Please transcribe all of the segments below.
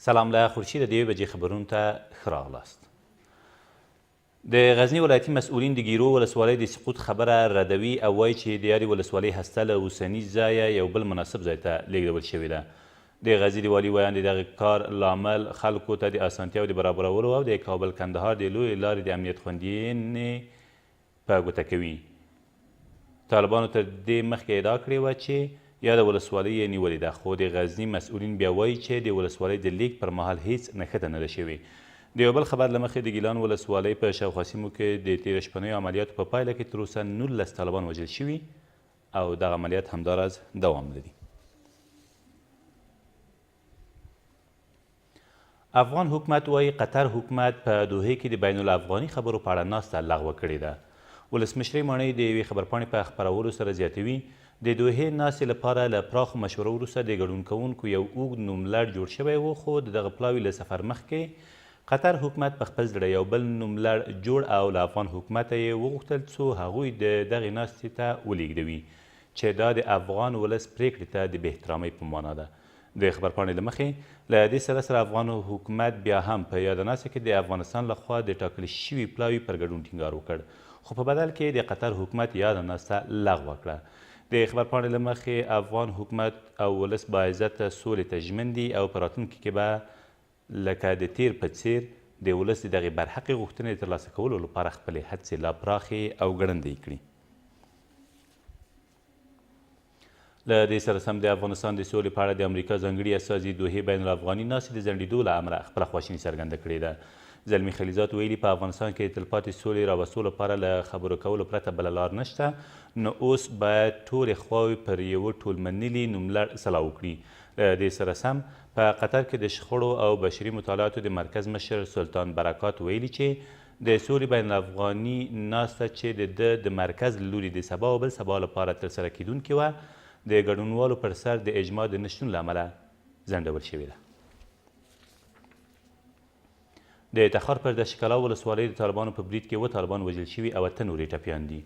سلام له خورشید د 2 بجې خبرونو ته ښه راغلاست. د غزني ولایتي مسؤلین د ګیرو ولسوالۍ د سقوط خبره ردوي او وایي چې د یادې ولسوالۍ هسته له اوسني ځایه یو بل مناسب ځای ته لیږدول شوې ده. د غزني د والي ویاند د دغه کار لامل خلکو ته د اسانتیاوو د برابرولو او د کابل کندهار د لویې لارې د امنیت خوندیینې په ګوته کوي. طالبانو تر دې مخکې ادعا کړې وه چې یاده ولسوالۍ یې نیولې ده، خو د غزني مسؤلین بیا وایي چې د ولسوالۍ د لیک پر مهال هیڅ نښته نه ده شوې. د یو بل خبر له مخې د ګیلان ولسوالۍ په شاوخوا سیمو کې د تېره شپنیو عملیاتو په پایله کې تر اوسه 19 طالبان وژل شوي او دغه عملیات همداراز دوام لري. افغان حکومت وایي قطر حکومت په دوحې کې د بین الافغاني خبرو په اړه ناسته لغوه کړې ده. ولسمشرۍ ماڼۍ د یوې خبرپاڼې په خپرولو سره زیاتوي د دوحې ناستې لپاره له پراخو مشورو وروسته د ګډون کوونکو یو اوږد نوملړ جوړ شوی و، خو د دغه پلاوي له سفر مخکې قطر حکومت په خپل زړه یو بل نوملړ جوړ او له افغان حکومته یې وغوښتل څو هغوی د دغې ناستې ته ولېږدوي چې دا د افغان ولس پرېکړې ته د بې احترامۍ په معنا ده. د خبرپاڼې له مخې له دې سره افغان حکومت بیا هم په یاده ناسته کې د افغانستان لخوا د ټاکل شوي پلاوي پر ګډون ټینګار وکړ، خو په بدل کې د قطر حکومت یاده ناسته لغوه کړه. د خبرپاڼې له مخې افغان حکومت او ولس باعزته سولې ته ژمن دي او په راتلونکي کې به لکه د تیر په څیر د ولس د دغې برحقې غوښتنې د ترلاسه کولو لپاره خپلې هڅې لا پراخې او ګړندۍ کړي. له دې سره سم د افغانستان د سولې په اړه د امریکا ځانګړي استازي دوحې بین الافغاني ناستې د ځنډېدو له امله خپله خواشیني څرګنده کړې ده. زلمي خلیزات ویلي په افغانستان کې د تلپاتې سولې راوستو لپاره له خبرو کولو پرته بله لار نشته، نو اوس باید ټولې خواوې پر یوه ټولمنلي نوملړ سلا وکړي. له دې سره سم په قطر کې د شخړو او بشري مطالعاتو د مرکز مشر سلطان برکات ویلي چې د سولې بین الافغاني ناسته چې د مرکز له لوري د سبا او بل سبا لپاره ترسره کیدونکې وه د ګډونوالو پر سر د اجماع د نشتون له امله ځنډول شوې ده. د تخار پر دشت کلا ولسوالۍ د طالبانو په برید کې 7 طالبان وژل شوي او 8 نورې ټپیان دي.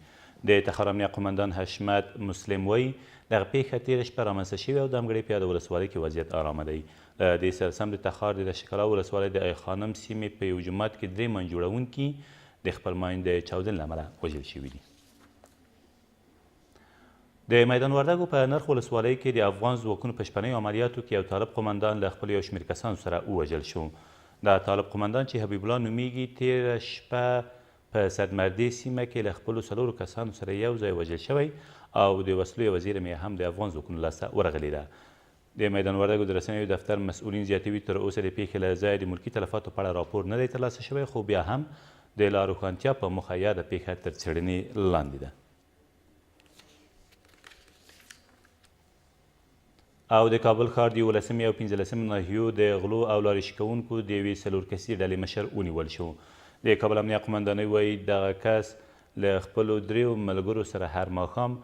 د تخار امنیه قمندان حشمت مسلم وایي دغه پیښه تېره شپه رامنځته شوې او د همګړۍ په یاده ولسوالۍ کې وضعیت ارامه دی. له دې سره سم د تخار د دشت کلا ولسوالۍ د خانم سیمې په یو جومات کې 3 ماین جوړونکي د خپل ماین د چاودنې له امله وژل شوي دي. د میدان وردګو په نرخ ولسوالۍ کې د افغان ځواکونو په شپنیو عملیاتو کې یو طالب قمندان له خپلو یو شمېر کسانو سره ووژل شو. دا طالب قمندان چې حبیب الله نومیږي تېره شپه په صدمردې سیمه کې له خپلو 4 کسانو سره یو ځای وژل شوی او د وسلو یوه زیرمې هم د افغان ځواکونو لاسته ورغلې ده. د میدان وردګو د رسنیو دفتر مسؤلین زیاتوي تر اوسه د پیښې له ځایه د ملکي تلفاتو په اړه راپور نه دی ترلاسه شوی، خو بیا هم د لا روښانتیا په موخه یاده پیښه تر څېړنې لاندې ده. او د کابل ښار د 11 او 15 ناحیو د غلو او لارې شکوونکو د یوې 4 کسیزې ډلې مشر ونیول شو. د کابل امنیه قمندانۍ وایي دغه کس له خپلو 3 ملګرو سره هر ماښام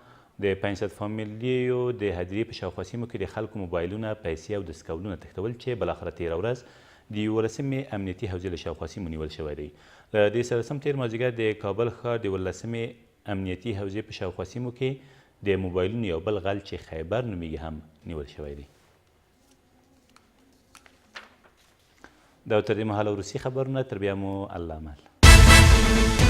د 500 فامیلیو د هدیرې په شاوخوا سیمو کې د خلکو موبایلونه، پیسې او دستکولونه تښتول چې بلاخره تېره ورځ د 11 امنیتي حوزې له شاوخوا سیمو نیول شوی دی. له دې سره سم تېر مازدیګر د کابل ښار د 11 امنیتي حوزې په شاوخوا سیمو کې د موبایلونو یو بل غل چې خیبر نومیږي هم نیول شوی دی. دا تر دې مهاله وروستي خبرونه، تر بیا مو الله امان.